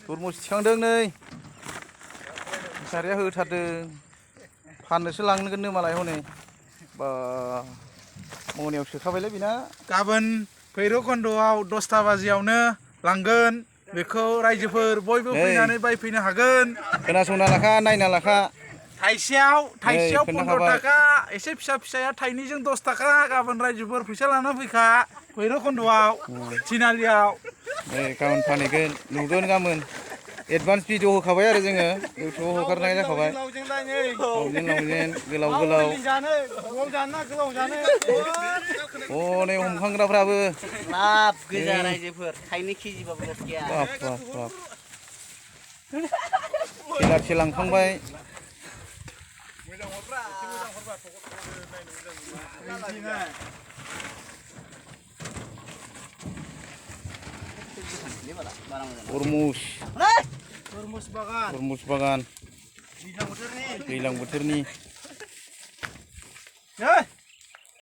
तरमुस थिखांदों नै मुसारिया होथारदों फाननोसो लांगोननो मालाय हनै बा मनायाव सोखाबायलै बेना गाबोन भैरबकुन्द'आव 10टा बाजियावनो लांगोन बेखौ रायजोफोर बयबो फैनानै बायफैनो हागोन। खोनासंना लाखा नायना लाखा थाइसेयाव 15 थाखा एसे फिसा फिसाया थाइनैजों 10 थाखा गाबोन रायजोफोर फैसा लाना फैखा भैरबकुन्द'आव थिनालियाव गाबोन फानहैगोन नुगोन गाबोन एडभान्स भिडिअ होखाबाय आरो जोङो इउटुबाव हगारनाय जाखाबाय लावजेन लावजेन गोलाव गोलाव हनै हमखांग्राफ्राबो लाब गोजा रायजोफोर थाइनै केजिबाबो लस गैया बाब बाब बाब बेलारसे लांखांबाय तरमुस बागान दैज्लां बोथोरनि